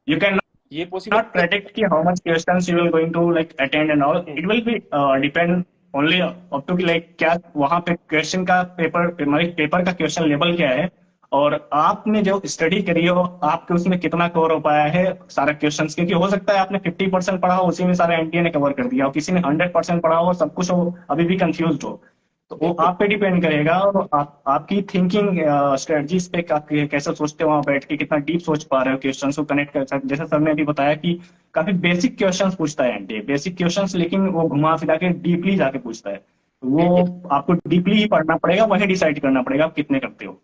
You can ये possible not predict ki how much questions you will going to like attend and all. It will be depend only up to कि like क्या वहां पे क्वेश्चन का पेपर का क्वेश्चन लेवल क्या है, और आपने जो स्टडी करी हो आपके उसमें कितना कवर हो पाया है सारा क्वेश्चंस। क्योंकि हो सकता है आपने 50% पढ़ा हो, उसी में सारा एनटीए ने कवर कर दिया हो, किसी ने 100% पढ़ा हो, सब कुछ हो, अभी भी कंफ्यूज हो। तो वो बिल्कुल। आप पे डिपेंड करेगा, और आपकी थिंकिंग स्ट्रेटजीज पे कैसे सोचते हो वहां बैठ के, कितना डीप सोच पा रहे हो, क्वेश्चन को कनेक्ट कर सकते। जैसे सर ने अभी बताया कि काफी बेसिक क्वेश्चंस पूछता है एनटीए, बेसिक क्वेश्चंस, लेकिन वो घुमा फिरा के डीपली जाके पूछता है। तो वो बिल्कुल आपको डीपली ही पढ़ना पड़ेगा, वही डिसाइड करना पड़ेगा आप कितने करते हो।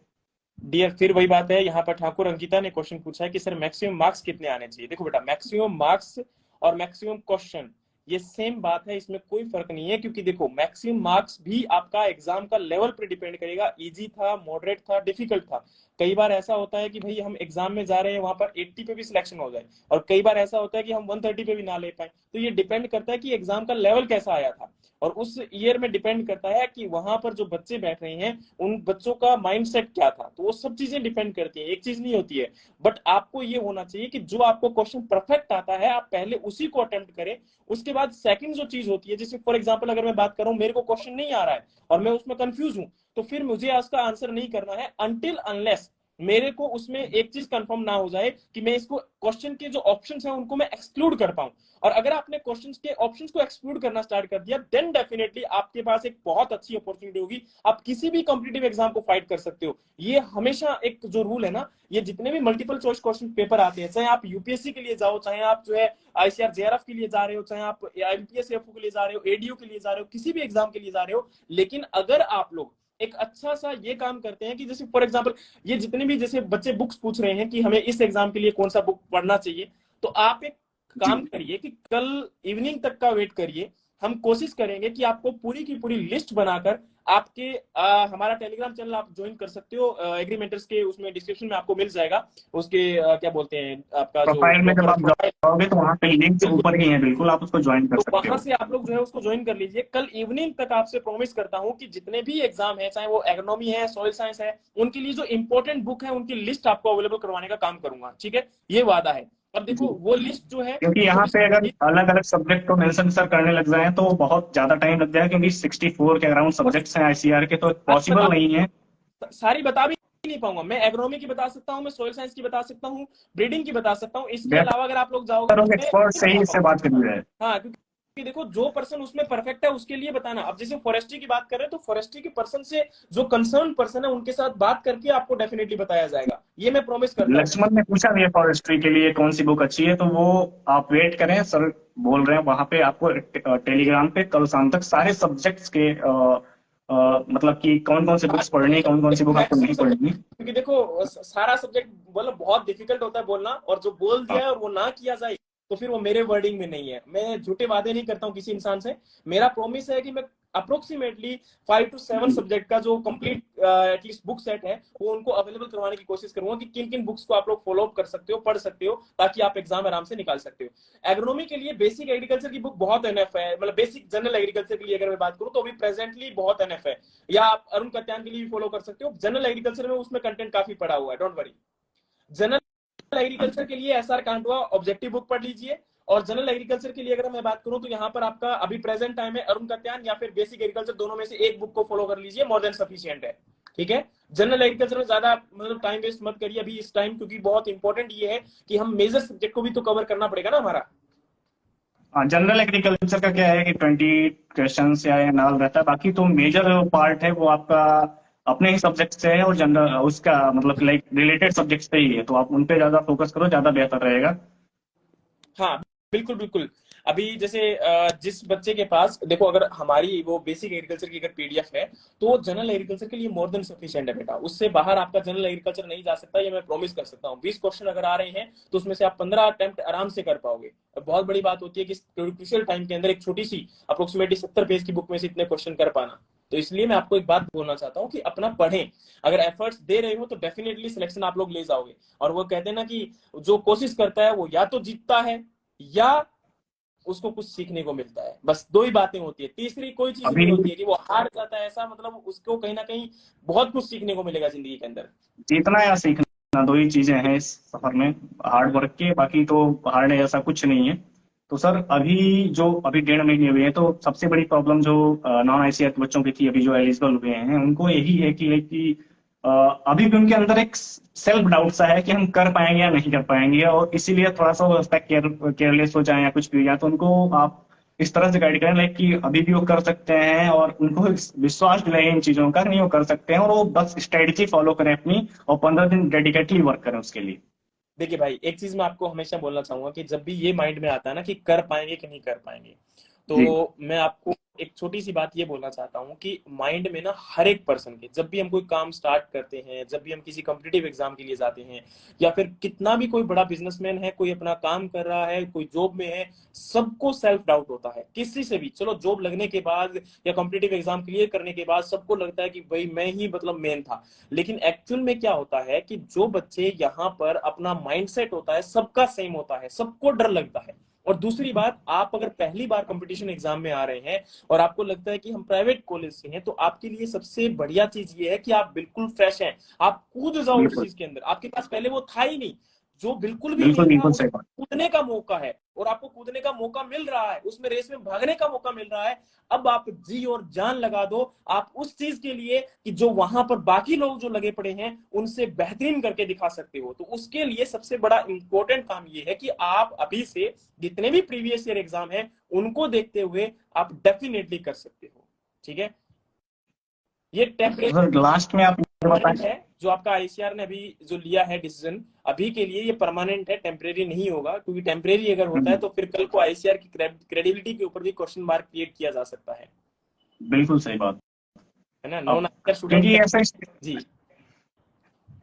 डियर, फिर वही बात है। यहाँ पर ठाकुर अंकिता ने क्वेश्चन पूछा है कि सर मैक्सिमम मार्क्स कितने आने चाहिए। देखो बेटा, मैक्सिमम मार्क्स और मैक्सिमम क्वेश्चन ये सेम बात है, इसमें कोई फर्क नहीं है, क्योंकि देखो मैक्सिमम मार्क्स भी आपका एग्जाम का लेवल पे डिपेंड करेगा, इजी था, मॉडरेट था, डिफिकल्ट था। कई बार ऐसा होता है कि भाई हम एग्जाम में जा रहे हैं, वहां पर 80 पे भी सिलेक्शन हो जाए, और कई बार ऐसा होता है कि हम 130 पे भी ना ले पाए। तो ये डिपेंड करता है कि एग्जाम का लेवल कैसा आया था, और उस ईयर में डिपेंड करता है कि वहां पर जो बच्चे बैठ रहे हैं उन बच्चों का माइंडसेट क्या था। तो वो सब चीजें डिपेंड करती है, एक चीज नहीं होती है। बट आपको ये होना चाहिए कि जो आपको क्वेश्चन परफेक्ट आता है आप पहले उसी को अटेम्प्ट करें। उसके बाद सेकंड जो चीज होती है, जैसे फॉर एग्जांपल अगर मैं बात करूं, मेरे को क्वेश्चन नहीं आ रहा है और मैं उसमें कंफ्यूज हूं, तो फिर मुझे उसका आंसर नहीं करना है अनटिल अनलेस मेरे को उसमें एक चीज कंफर्म ना हो जाए कि मैं इसको क्वेश्चन के जो ऑप्शंस हैं उनको मैं एक्सक्लूड कर पाऊं। और अगर आपने क्वेश्चंस के ऑप्शंस को एक्सक्लूड करना स्टार्ट कर दिया, देन डेफिनेटली आपके पास एक बहुत अच्छी अपॉर्चुनिटी होगी, आप किसी भी कॉम्पिटिटिव एग्जाम को फाइट कर सकते हो। ये हमेशा एक जो रूल है ना, ये जितने भी मल्टीपल चॉइस क्वेश्चन पेपर आते हैं, चाहे आप यूपीएससी के लिए जाओ, चाहे आप जो है आईसीआर जेआरएफ के लिए जा रहे हो, चाहे आप आईपीएस एफओ के लिए जा रहे हो, एडीओ के लिए जा रहे हो, किसी भी एग्जाम के लिए जा रहे हो, लेकिन अगर आप लोग एक अच्छा सा ये काम करते हैं कि जैसे फॉर एग्जांपल ये जितने भी जैसे बच्चे बुक्स पूछ रहे हैं कि हमें इस एग्जाम के लिए कौन सा बुक पढ़ना चाहिए, तो आप एक जी। काम करिए कि कल इवनिंग तक का वेट करिए। हम कोशिश करेंगे कि आपको पूरी की पूरी लिस्ट बनाकर आपके हमारा टेलीग्राम चैनल आप ज्वाइन कर सकते हो, एग्रीमेंटर्स के उसमें डिस्क्रिप्शन में आपको मिल जाएगा, उसके क्या बोलते हैं आपका जो प्रोफाइल में जब प्रॉपर आप प्रोफाइल। जाओगे तो वहाँ पे लिंक्स बिल्कुल, ऊपर ही हैं, बिल्कुल आप उसको ज्वाइन कर तो सकते वहां हो। से आप लोग जो है उसको ज्वाइन कर लीजिए। कल इवनिंग तक आपसे प्रॉमिस करता हूं कि जितने भी एग्जाम है, चाहे वो एग्नोमी है, सॉइल साइंस है, उनके लिए जो इंपॉर्टेंट बुक है उनकी लिस्ट आपको अवेलेबल करवाने का काम करूंगा, ठीक है, ये वादा है। अब जी। देखो वो लिस्ट जो है क्योंकि वो यहाँ इस पे अगर अलग अलग सब्जेक्ट को मेंशन सर करने लग जाए तो बहुत ज्यादा टाइम लग जाएगा, क्योंकि 64 के अराउंड सब्जेक्ट्स हैं आईसीआर के, तो सारी बता पॉसिबल नहीं है। सारी बता भी नहीं पाऊंगा। मैं एग्रोनॉमी की बता सकता हूँ, मैं सोयल साइंस की बता सकता हूँ, ब्रीडिंग की बता सकता हूँ, इसके अलावा अगर आप लोग जाओगे बेहतर तो होगा मैं एक्सपर्ट नहीं से ही बता इससे पाऊंगा। बात करी जाए। हाँ, क्योंकि देखो जो पर्सन उसमें परफेक्ट है उसके लिए बताना। अब जैसे फॉरेस्ट्री की बात कर रहे हैं, तो फॉरेस्ट्री के पर्सन से जो कंसर्न पर्सन है उनके साथ बात करके आपको डेफिनेटली बताया जाएगा, ये मैं प्रॉमिस करता हूँ। लक्ष्मण ने पूछा भी है फॉरेस्ट्री के लिए कौन सी बुक अच्छी है, तो वो आप वेट करें, सर बोल रहे हैं वहां पे आपको टेलीग्राम पे कल शाम तक सारे सब्जेक्ट्स के मतलब कि कौन कौन से हाँ, बुक्स पढ़नी, कौन कौन सी देखो बुक आपको मैक्सिमम नहीं सब्जेक्ट, पढ़नी। क्योंकि देखो सारा सब्जेक्ट मतलब बहुत डिफिकल्ट होता है बोलना, और जो बोल हाँ। दिया है और वो ना किया जाए तो फिर वो मेरे वर्डिंग में नहीं है। मैं झूठे वादे नहीं करता हूँ किसी इंसान से। मेरा प्रॉमिस है कि मैं अप्रोक्सीमेटली 5 to 7 सब्जेक्ट का जो कंप्लीट एटलीस्ट बुक सेट है वो उनको अवेलेबल करवाने की कोशिश करूंगा कि किन किन बुक्स को आप लोग फॉलो अप कर सकते हो, पढ़ सकते हो, ताकि आप एग्जाम आराम से निकाल सकते हो। एग्रोनॉमी के लिए बेसिक एग्रीकल्चर की बुक बहुत एनएफ है, मतलब बेसिक जनरल एग्रीकल्चर के लिए अगर मैं बात करूं तो अभी प्रेजेंटली बहुत एनएफ है, या आप अरुण कत्यान के लिए भी फॉलो कर सकते हो। जनरल एग्रीकल्चर में उसमें कंटेंट काफी पड़ा हुआ है, डोंट वरी। जनरल एग्रीकल्चर के लिए एसआर कांटवा ऑब्जेक्टिव बुक पढ़ लीजिए। और जनरल एग्रीकल्चर के लिए अगर मैं बात करूं तो यहाँ पर आपका अभी प्रेजेंट टाइम है अरुण कत्यान या फिर बेसिक एग्रीकल्चर, दोनों में से एक बुक को फॉलो कर लीजिए, मोर देन सफिशियंट है, ठीक है। जनरल एग्रीकल्चर में ज्यादा मतलब टाइम वेस्ट मत करिए अभी इस टाइम, क्योंकि बहुत इंपॉर्टेंट ये है कि हम मेजर सब्जेक्ट को भी तो कवर करना पड़ेगा ना हमारा। हाँ, जनरल एग्रीकल्चर का क्या है कि 20 क्वेश्चंस या नाल रहता है, बाकी तो मेजर पार्ट है वो आपका अपने ही सब्जेक्ट से है, और जनरल उसका मतलब लाइक रिलेटेड सब्जेक्ट से ही है, तो आप उन पे ज्यादा फोकस करो, ज्यादा बेहतर रहेगा। हाँ, बिल्कुल बिल्कुल। अभी जैसे जिस बच्चे के पास देखो, अगर हमारी वो बेसिक एग्रीकल्चर की अगर पीडीएफ है तो वो जनरल एग्रीकल्चर के लिए मोर देन सफिशिएंट है बेटा, उससे बाहर आपका जनरल एग्रीकल्चर नहीं जा सकता, ये मैं प्रॉमिस कर सकता हूँ। 20 क्वेश्चन अगर आ रहे हैं तो उसमें से आप 15 अटेम्प्ट आराम से कर पाओगे। बहुत बड़ी बात होती है कि क्रूशियल टाइम के अंदर एक छोटी सी अप्रोक्सीमेटली 70 पेज की बुक में से इतने क्वेश्चन कर पाना। तो इसलिए मैं आपको एक बात बोलना चाहता हूँ कि अपना पढ़ें, अगर एफर्ट्स दे रहे हो तो डेफिनेटली सिलेक्शन आप लोग ले जाओगे। और वो कहते हैं ना कि जो कोशिश करता है वो या तो जीतता है या उसको कुछ सीखने को मिलता है, बस दो ही बातें होती है, तीसरी कोई चीज अभी नहीं होती है कि वो हार जाता है, ऐसा मतलब उसको कहीं ना कहीं बहुत कुछ सीखने को मिलेगा जिंदगी के अंदर। जीतना या सीखना दो ही चीजें हैं इस सफर में, हार्ड वर्क के, बाकी तो हार्ड ऐसा कुछ नहीं है। तो सर अभी जो अभी 1.5 महीने हुए हैं, तो सबसे बड़ी प्रॉब्लम जो नॉन आईसीआर के बच्चों की थी, अभी जो एलिजिबल हुए हैं उनको यही है कि लाइक कि अभी भी उनके अंदर एक सेल्फ डाउट सा है कि हम कर पाएंगे या नहीं कर पाएंगे, और इसीलिए थोड़ा सा वो लगता है केयरलेस हो जाए या कुछ भी हो जाए, तो उनको आप इस तरह से गाइड करें लाइक कि अभी भी वो कर सकते हैं, और उनको विश्वास दिलाए इन चीजों का, नहीं वो कर सकते हैं, और वो बस स्ट्रेटेजी फॉलो करें अपनी, और 15 दिन डेडिकेटली वर्क करें उसके लिए। देखिए भाई, एक चीज मैं आपको हमेशा बोलना चाहूंगा कि जब भी ये माइंड में आता है ना कि कर पाएंगे कि नहीं कर पाएंगे, जी। तो मैं आपको एक छोटी सी बात ये बोलना चाहता हूँ कि माइंड में ना हर एक पर्सन के, जब भी हम कोई काम स्टार्ट करते हैं, जब भी हम किसी कॉम्पिटिटिव एग्जाम के लिए जाते हैं, या फिर कितना भी कोई बड़ा बिजनेसमैन है, कोई अपना काम कर रहा है, कोई जॉब में है, सबको सेल्फ डाउट होता है। किसी से भी, चलो जॉब लगने के बाद या कॉम्पिटिटिव एग्जाम क्लियर करने के बाद सबको लगता है कि भाई मैं ही मतलब मेन था। लेकिन एक्चुअल में क्या होता है कि जो बच्चे यहाँ पर अपना माइंडसेट होता है सबका सेम होता है, सबको डर लगता है। और दूसरी बात, आप अगर पहली बार कंपटीशन एग्जाम में आ रहे हैं और आपको लगता है कि हम प्राइवेट कॉलेज से हैं, तो आपके लिए सबसे बढ़िया चीज ये है कि आप बिल्कुल फ्रेश हैं, आप कूद जाओ उस बिल्कुल चीज के अंदर। आपके पास पहले वो था ही नहीं, जो बिल्कुल भी बिल्कुल नहीं था, बिल्कुल सही उसमें बात। कूदने का मौका है, और आपको कूदने का मौका मिल रहा है, उसमें रेस में भागने का मौका मिल रहा है। अब आप जी और जान लगा दो आप उस चीज के लिए कि जो वहां पर बाकी लोग जो लगे पड़े हैं उनसे बेहतरीन करके दिखा सकते हो। तो उसके लिए सबसे बड़ा इंपॉर्टेंट काम ये है कि आप अभी से जितने भी प्रीवियस ईयर एग्जाम है उनको देखते हुए आप डेफिनेटली कर सकते हो। ठीक है, ये तो सर लास्ट में आप ये बताएं। परमानेंट है, जो आपका आईसीआर ने अभी जो लिया है डिसीजन, अभी के लिए ये परमानेंट है, टेम्परेरी नहीं होगा। क्योंकि टेम्परेरी अगर होता है तो फिर कल को आईसीआर की क्रेडिबिलिटी के ऊपर भी क्वेश्चन मार्क क्रिएट किया जा सकता है बिल्कुल सही बात। है ना। नॉन अब आईसीआर स्टूडेंट क्योंकि है। ऐसा जी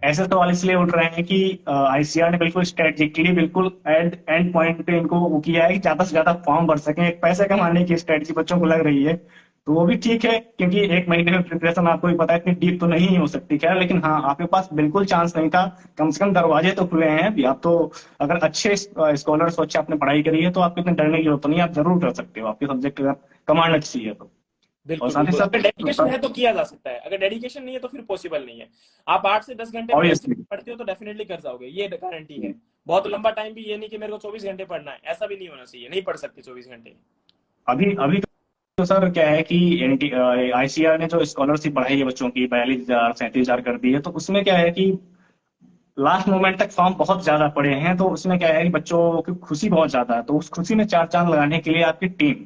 ऐसे सवाल इसलिए उठ रहे हैं कि आईसीआर ने बिल्कुल स्ट्रेटेजिकली बिल्कुल एंड एंड पॉइंट पे इनको वो किया है कि ज्यादा से ज्यादा फॉर्म भर सकें, एक पैसे कमाने की स्ट्रेटेजी बच्चों को लग रही है। तो वो भी ठीक है, क्योंकि एक महीने में प्रिपरेशन आपको भी पता है इतनी डीप तो नहीं हो सकती खैर, लेकिन हाँ आपके पास बिल्कुल चांस नहीं था। कम से कम दरवाजे तो खुले हैं अभी। आप तो अगर अच्छे स्कॉलर्स हो, अच्छे आपने पढ़ाई करी है, तो आपको इतने डरने की जरूरत नहीं है, आप जरूर कर सकते हो, आपके सब्जेक्ट अगर कमांड अच्छी है तो। और बिल्कुल साथ ही बिल्कुल, अगर डेडिकेशन साथ है तो किया जा सकता है, अगर डेडिकेशन नहीं है तो फिर पॉसिबल नहीं है। आप 8 से 10 घंटे मेहनत से ऑब्वियसली पढ़ते हो तो डेफिनेटली कर जाओगे, ये गारंटी है। बहुत लंबा टाइम भी ये नहीं कि मेरे को 24 घंटे पढ़ना है, ऐसा भी नहीं होना चाहिए, नहीं पढ़ सकते 24 घंटे। अभी अभी तो सर क्या है कि आईसीआर ने जो स्कॉलरशिप बढ़ाई है बच्चों की 42,000 37,000 कर दी है, तो उसमें क्या है कि लास्ट मोमेंट तक फॉर्म बहुत ज्यादा पड़े हैं, तो उसमें क्या है कि बच्चों की खुशी बहुत ज्यादा है। तो उस खुशी में चार चांद लगाने के लिए आपकी टीम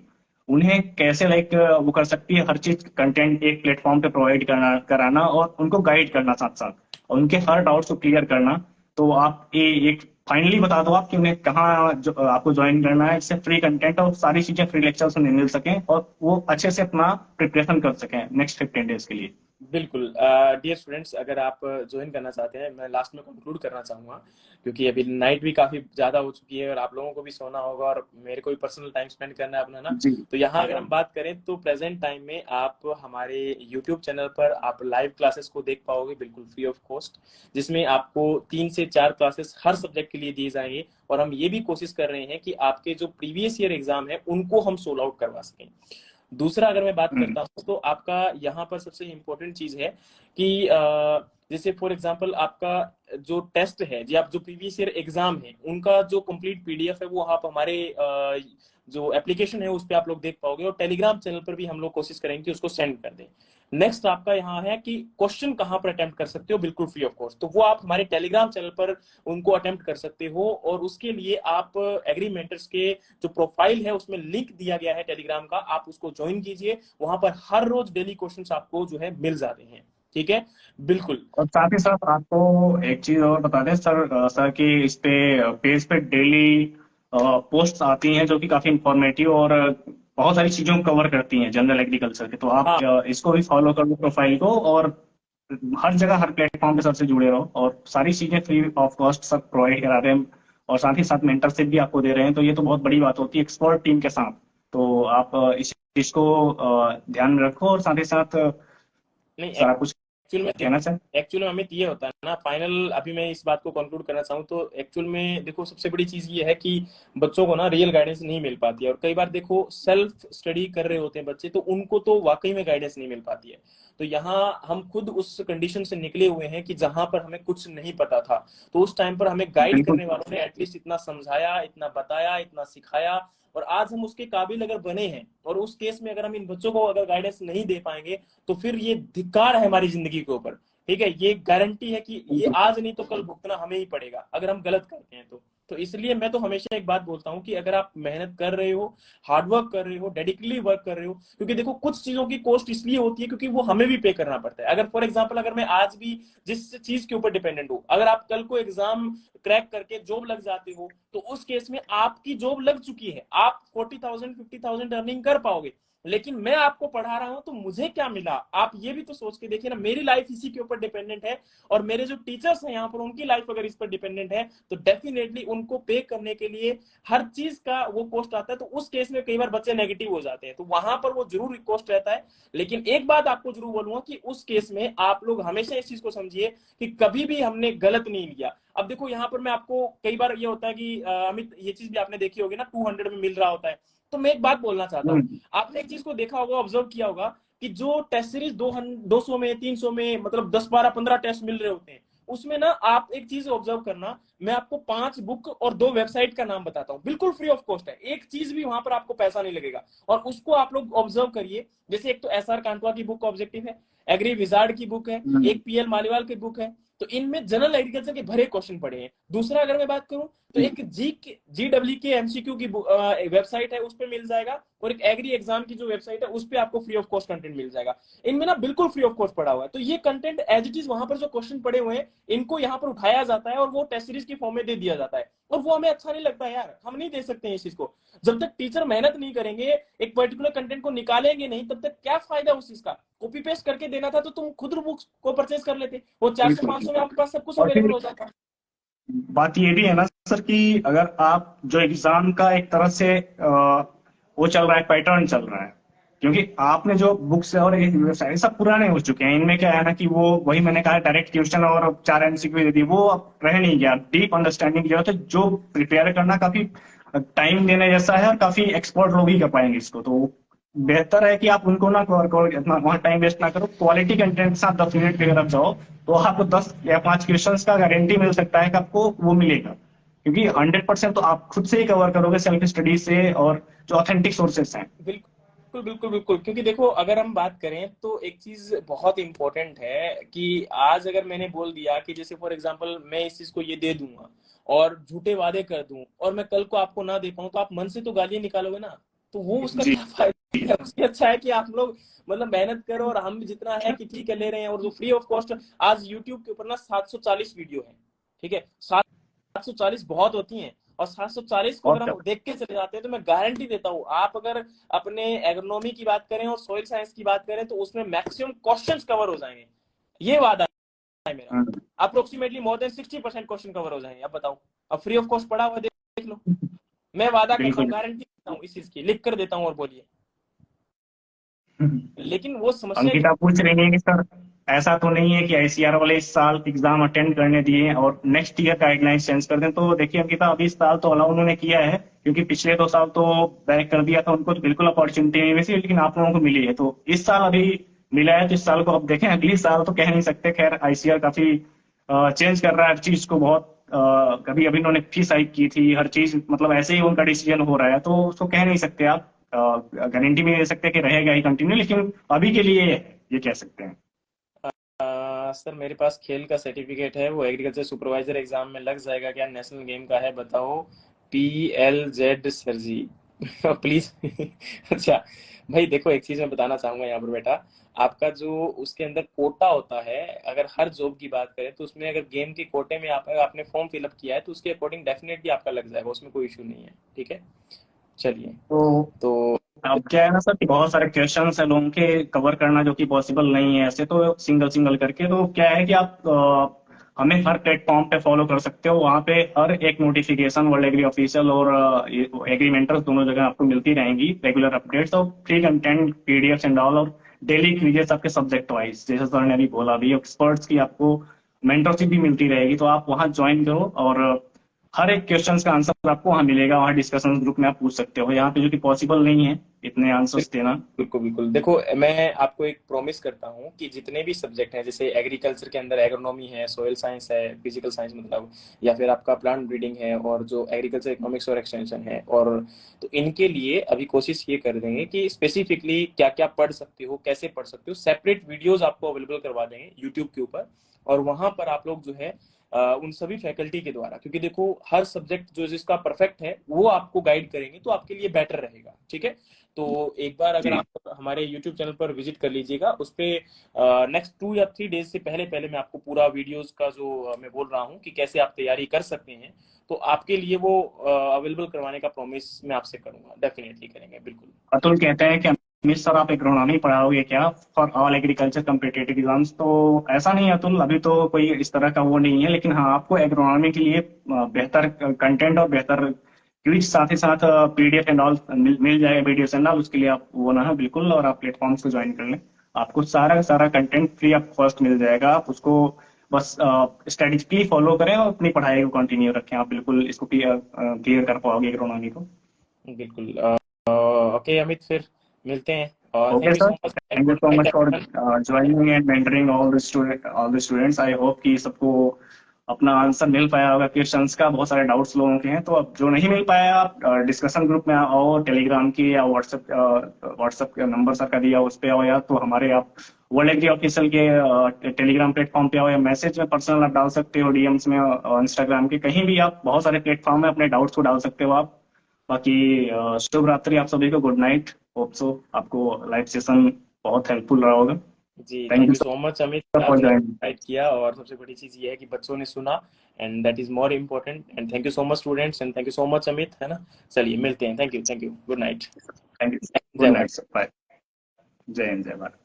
उन्हें कैसे लाइक वो कर सकती है, हर चीज कंटेंट एक प्लेटफॉर्म पे प्रोवाइड करना कराना और उनको गाइड करना साथ साथ, और उनके हर डाउट्स को क्लियर करना। तो आप ये एक फाइनली बता दो आप कि उन्हें कहाँ आपको ज्वाइन करना है, इससे फ्री कंटेंट और सारी चीजें फ्री लेक्चर्स उन्हें मिल सकें और वो अच्छे से अपना प्रिपरेशन कर सकें नेक्स्ट 15 डेज के लिए। बिल्कुल डियर स्टूडेंट्स, अगर आप ज्वाइन करना चाहते हैं, मैं लास्ट में कंक्लूड करना चाहूंगा क्योंकि अभी नाइट भी काफी ज्यादा हो चुकी है और आप लोगों को भी सोना होगा और मेरे को भी पर्सनल टाइम स्पेंड करना है अपना ना। जी तो यहाँ अगर हम बात करें तो प्रेजेंट टाइम में आप हमारे यूट्यूब चैनल पर आप लाइव क्लासेस को देख पाओगे बिल्कुल फ्री ऑफ कॉस्ट, जिसमें आपको 3 से 4 क्लासेस हर सब्जेक्ट के लिए दिए जाएंगे। और हम ये भी कोशिश कर रहे हैं कि आपके जो प्रीवियस ईयर एग्जाम है उनको हम सोल्व आउट करवा सकें। दूसरा अगर मैं बात करता हूं तो आपका यहाँ पर सबसे इम्पोर्टेंट चीज है कि जैसे फॉर एग्जांपल आपका जो टेस्ट है, जी आप जो प्रीवियस ईयर एग्जाम है उनका जो कंप्लीट पीडीएफ है वो आप हमारे जो एप्लीकेशन है उस पर आप लोग देख पाओगे, और टेलीग्राम चैनल पर भी हम लोग कोशिश करेंगे कि उसको सेंड कर दें। नेक्स्ट आपका यहाँ है कि क्वेश्चन कहाँ पर अटेम्प्ट कर सकते हो बिल्कुल फ्री ऑफ कॉस्ट, तो वो आप हमारे टेलीग्राम चैनल पर उनको अटेम्प्ट कर सकते हो। और उसके लिए आप एग्रीमेंटर्स के जो प्रोफाइल है उसमें लिंक दिया गया है टेलीग्राम का, आप उसको ज्वाइन कीजिए, वहां पर हर रोज डेली क्वेश्चंस आपको जो है मिल जाते हैं। ठीक है, बिल्कुल। और साथ ही साथ आपको एक चीज और बता दें सर, सर की इस पे पेज पे डेली पोस्ट आती हैं जो कि काफी इंफॉर्मेटिव और बहुत सारी चीजों को कवर करती हैं जनरल एग्रीकल्चर के। तो आप हाँ इसको भी फॉलो कर लो प्रोफाइल को, और हर जगह हर प्लेटफॉर्म पे सबसे जुड़े रहो, और सारी चीजें फ्री ऑफ कॉस्ट सब प्रोवाइड करा रहे हैं, और साथ ही साथ मेंटरशिप भी आपको दे रहे हैं। तो ये तो बहुत बड़ी बात होती है एक्सपर्ट टीम के साथ। तो आप इस चीज को ध्यान में रखो, और साथ ही साथ नहीं, सारा कुछ एक्चुअल में कहना देखो, चाहें। एक्चुअल में अमित ये होता है ना, फाइनल अभी मैं इस बात को कंक्लूड करना चाहूँ तो एक्चुअल में देखो सबसे बड़ी चीज ये है कि बच्चों को ना रियल गाइडेंस नहीं मिल पाती है, और कई बार देखो सेल्फ स्टडी कर रहे होते हैं बच्चे तो उनको तो वाकई में गाइडेंस नहीं मिल पाती है। तो यहाँ हम खुद उस कंडीशन से निकले हुए हैं कि जहां पर हमें कुछ नहीं पता था, तो उस टाइम पर हमें गाइड बिल्कुल करने वालों ने एटलीस्ट इतना समझाया, इतना बताया, इतना सिखाया, और आज हम उसके काबिल अगर बने हैं। और उस केस में अगर हम इन बच्चों को अगर गाइडेंस नहीं दे पाएंगे तो फिर ये धिक्कार है हमारी जिंदगी के ऊपर। ठीक है, ये गारंटी है कि ये आज नहीं तो कल भुगतना हमें ही पड़ेगा अगर हम गलत करते हैं तो इसलिए मैं तो हमेशा एक बात बोलता हूं कि अगर आप मेहनत कर रहे हो, हार्डवर्क कर रहे हो, डेडिकेटली वर्क कर रहे हो, क्योंकि देखो कुछ चीजों की कॉस्ट इसलिए होती है क्योंकि वो हमें भी पे करना पड़ता है। अगर फॉर एग्जाम्पल अगर मैं आज भी जिस चीज के ऊपर डिपेंडेंट हूं, अगर आप कल को एग्जाम क्रैक करके जॉब लग जाते हो तो उस केस में आपकी जॉब लग चुकी है, आप 40,000 50,000 अर्निंग कर पाओगे। लेकिन मैं आपको पढ़ा रहा हूं तो मुझे क्या मिला, आप ये भी तो सोच के देखिए ना, मेरी लाइफ इसी के ऊपर डिपेंडेंट है, और मेरे जो टीचर्स हैं यहाँ पर उनकी लाइफ अगर इस पर डिपेंडेंट है, तो डेफिनेटली उनको पे करने के लिए हर चीज का वो कॉस्ट आता है। तो उस केस में कई बार बच्चे नेगेटिव हो जाते हैं, तो वहां पर वो जरूर कॉस्ट रहता है। लेकिन एक बात आपको जरूर बोलूंगा कि उस केस में आप लोग हमेशा इस चीज को समझिए कि कभी भी हमने गलत नहीं लिया। अब देखो यहाँ पर मैं आपको, कई बार ये होता है कि अमित ये चीज भी आपने देखी होगी ना, 200 में मिल रहा होता है। तो मैं एक बात बोलना चाहता हूँ, आपने एक चीज को देखा होगा, ऑब्जर्व किया होगा कि जो टेस्ट सीरीज 200 में 300 में मतलब 10 12 15 टेस्ट मिल रहे होते हैं, उसमें ना आप एक चीज ऑब्जर्व करना, मैं आपको 5 बुक और 2 वेबसाइट का नाम बताता हूँ, बिल्कुल फ्री ऑफ कॉस्ट है, एक चीज भी वहां पर आपको पैसा नहीं लगेगा। और उसको आप लोग ऑब्जर्व करिए, जैसे एक तो SR कांटवा की बुक ऑब्जेक्टिव है, एग्री विजार्ड की बुक है, एक PL मालीवाल की बुक है, तो इनमें जनरल एग्रीकल्चर के भरे क्वेश्चन पड़े हैं। दूसरा अगर मैं बात करूं तो एक GW के MCQ की वेबसाइट है, उस पर मिल जाएगा, और एक एग्री एग्जाम की जो वेबसाइट है उस पर आपको फ्री ऑफ कॉस्ट कंटेंट मिल जाएगा। इनमें ना बिल्कुल फ्री ऑफ कॉस्ट पड़ा हुआ है, तो ये कंटेंट एज इट इज वहां पर जो क्वेश्चन पड़े हुए हैं इनको यहाँ पर उठाया जाता है और वो टेस्ट सीरीज की फॉर्म में दे दिया जाता है। और वो हमें अच्छा नहीं लगता यार, हम नहीं दे सकते हैं इस चीज को। जब तक टीचर मेहनत नहीं करेंगे, एक पर्टिकुलर कंटेंट को निकालेंगे नहीं, तब तक क्या फायदा उस चीज का। कॉपी पेस्ट करके देना था तो तुम खुद बुक्स को परचेज कर लेते, वो 400 500 में आपके पास सब कुछ और अवेलेबल फिर हो जाता है। बात ये भी है ना सर कि अगर आप जो एग्जाम का एक तरह से वो चल रहा है, पैटर्न चल रहा है, क्योंकि आपने जो बुक्स और वेबसाइट सब पुराने हो चुके हैं, इनमें क्या है ना कि वो वही मैंने कहा डायरेक्ट क्वेश्चन और 4 MCQ दे दी, वो अब रह नहीं गया। डीप अंडरस्टैंडिंग की जरूरत है, जो प्रिपेयर करना काफी टाइम देने जैसा है और काफी एक्सपर्ट लोग ही कर पाएंगे इसको। तो बेहतर है कि आप उनको ना इतना वहां टाइम वेस्ट ना करो, क्वालिटी कंटेंट के साथ 10 मिनट की अगर आप जाओ तो आपको 10 या 5 क्वेश्चन का गारंटी मिल सकता है कि आपको वो मिलेगा, क्योंकि 100% तो आप खुद से ही कवर करोगे सेल्फ स्टडी से और जो ऑथेंटिक सोर्सेस हैं। बिल्कुल बिल्कुल बिल्कुल, क्योंकि देखो अगर हम बात करें तो एक चीज बहुत इंपॉर्टेंट है कि आज अगर मैंने बोल दिया कि जैसे फॉर एग्जांपल मैं इस चीज को ये दे दूंगा और झूठे वादे कर दूं और मैं कल को आपको ना दे पाऊं, तो आप मन से तो गालियां निकालोगे ना, तो वो उसका जी क्या फायदा है। उससे अच्छा है कि आप लोग मतलब मेहनत करो, और हम भी जितना है कि ठीक है ले रहे हैं, और जो फ्री ऑफ कॉस्ट आज यूट्यूब के ऊपर ना 740 वीडियो है, ठीक है, 740 बहुत होती हैं, और 740 को अगर बहुत हम देख के चले जाते हैं तो मैं गारंटी देता हूँ, आप अगर अपने एग्रोनॉमी की बात करें और सॉइल साइंस की बात करें तो उसमें मैक्सिमम क्वेश्चंस कवर हो जाएंगे, ये वादा है मेरा। Approximately more than 60% question cover हो जाएंगे। अब बताओ, अब फ्री ऑफ कॉस्ट पड़ा हुआ देख लो, मैं वादा करता हूँ, बिल्कुल। गारंटी देता हूँ इस चीज की, लिख कर देता हूँ, और बोलिए। लेकिन वो समस्या अंकिता पूछ रही है कि सर ऐसा तो नहीं है कि ICR वाले इस साल एग्जाम अटेंड करने दिए और नेक्स्ट ईयर गाइडलाइंस चेंज कर दें? तो देखिए अंकिता, अभी इस साल तो अलाउ उन्होंने किया है, क्योंकि पिछले 2 साल तो बैक कर दिया था उनको, तो बिल्कुल अपॉर्चुनिटी नहीं वैसी, लेकिन आप लोगों को मिली है, तो इस साल अभी मिला है, तो इस साल को अब देखें, अगली साल तो कह नहीं सकते। खैर ICR काफी चेंज कर रहा है हर चीज को बहुत। कभी अभी उन्होंने फीस हाइक की थी, हर चीज मतलब ऐसे ही उनका डिसीजन हो रहा है, तो उसको कह नहीं सकते आप, गारंटी भी नहीं दे सकते कि रहेगा ही कंटिन्यू, लेकिन अभी के लिए ये कह सकते हैं। सर मेरे पास खेल का सर्टिफिकेट है, वो एग्रीकल्चर सुपरवाइजर एग्जाम में लग जाएगा क्या? नेशनल गेम का है, बताओ। PLZ sir ji. प्लीज। अच्छा भाई देखो, एक चीज मैं बताना चाहूंगा यहाँ पर बेटा, आपका जो उसके अंदर कोटा होता है, अगर हर जॉब की बात करें तो उसमें अगर गेम के कोटे में आपने फॉर्म फिलअप किया है तो उसके अकॉर्डिंग डेफिनेटली आपका लग जाएगा, उसमें कोई इशू नहीं है, ठीक है। चलिए, तो तो अब क्या है ना सर कि बहुत सारे क्वेश्चंस है लोगों के कवर करना, जो कि पॉसिबल नहीं है ऐसे, तो सिंगल सिंगल करके। तो क्या है कि आप हमें हर प्लेटफॉर्म पे फॉलो कर सकते हो, वहाँ पे हर एक नोटिफिकेशन वर्ल्ड एग्री ऑफिशियल और एग्री मेंटर्स दोनों जगह आपको मिलती रहेंगी, रेगुलर अपडेट्स और free content PDF and all, और डेली क्विजेस आपके सब्जेक्ट वाइज, जैसे सर ने अभी बोला, भी एक्सपर्ट्स की आपको मेंटरशिप भी मिलती रहेगी। तो आप वहाँ ज्वाइन करो और हर एक क्वेश्चन का आंसर आपको वहाँ मिलेगा, वहाँ डिस्कशन ग्रुप में आप पूछ सकते हो, यहाँ पे जो कि पॉसिबल नहीं है इतने आंसर्स देना। बिल्कुल बिल्कुल, देखो मैं आपको एक प्रॉमिस करता हूँ कि जितने भी सब्जेक्ट हैं, जैसे एग्रीकल्चर के अंदर एग्रोनॉमी है, सॉइल साइंस है, फिजिकल साइंस मतलब, या फिर आपका प्लांट ब्रीडिंग है, और जो एग्रीकल्चर इकोनॉमिक्स और एक्सटेंशन है, और तो इनके लिए अभी कोशिश ये कर देंगे कि स्पेसिफिकली क्या क्या पढ़ सकते हो, कैसे पढ़ सकते हो, सेपरेट वीडियोज आपको अवेलेबल करवा देंगे यूट्यूब के ऊपर, और वहां पर आप लोग जो है उन सभी फैकल्टी के द्वारा, क्योंकि देखो हर सब्जेक्ट जो जिसका परफेक्ट है वो आपको गाइड करेंगे तो आपके लिए बेटर रहेगा। ठीक है, तो एक बार अगर जी। आप हमारे यूट्यूब चैनल पर विजिट कर लीजिएगा, उस पे नेक्स्ट 2 या 3 डेज से पहले पहले मैं आपको पूरा वीडियोस का जो मैं बोल रहा हूँ कि कैसे आप तैयारी कर सकते हैं, तो आपके लिए वो अवेलेबल करवाने का प्रॉमिस मैं आपसे करूंगा। डेफिनेटली करेंगे, बिल्कुल। अतुल कहते हैं कि अमित सर आप एग्रोनॉमी पढ़ाओगे क्या for all agriculture competitive exams? तो ऐसा नहीं है अतुल, अभी तो कोई इस तरह का वो नहीं है, लेकिन हाँ आपको एग्रोनॉमी के लिए बेहतर कंटेंट और बेहतर क्विज, साथ ही साथ पीडीएफ एंड ऑल मिल जाएगा, वीडियोस एंड ऑल। उसके लिए आप वो ना है बिल्कुल, और आप प्लेटफॉर्म्स को ज्वाइन कर लें। आपको सारा का सारा कंटेंट फ्री ऑफ कॉस्ट मिल जाएगा। आप उसको बस स्ट्रेटेजिकली फॉलो करें और अपनी पढ़ाई को कंटिन्यू रखें, आप बिल्कुल इसको क्लियर कर पाओगे एग्रोनॉमी को। बिल्कुल। ओके अमित, फिर मिलते हैं, और Okay, thank you sir. So much Thank you for so my much for question. joining and mentoring all the students. I hope कि सबको अपना आंसर मिल पाया होगा क्वेश्चंस का। बहुत सारे डाउट्स लोगों के हैं, तो अब जो नहीं मिल पाया आप डिस्कशन ग्रुप में आओ, टेलीग्राम की या व्हाट्सएप का नंबर सर का दिया उस पे आओ, या तो हमारे आप वर्ल्ड एग्री ऑफिशियल के टेलीग्राम प्लेटफॉर्म पे आओ, या मैसेज में पर्सनल आप डाल सकते हो, डीएम्स में, इंस्टाग्राम के कहीं भी आप बहुत सारे प्लेटफॉर्म में अपने डाउट्स को डाल सकते हो आप। बाकी शुभ रात्रि आप सभी को, गुड नाइट। होप सो आपको लाइव सेशन बहुत हेल्पफुल रहा होगा। जी, thank thank you you so much Amit, sir for आपने ज्वाइनिंग। गाइड किया, और सबसे बड़ी चीज ये है कि बच्चों ने सुना, and that is more important. And thank you so much students, and thank you so much Amit, है ना। चलिए मिलते हैं, thank you, good night. Thank you, जय good Bharat. Night sir, bye. जय हिंद, जय भारत।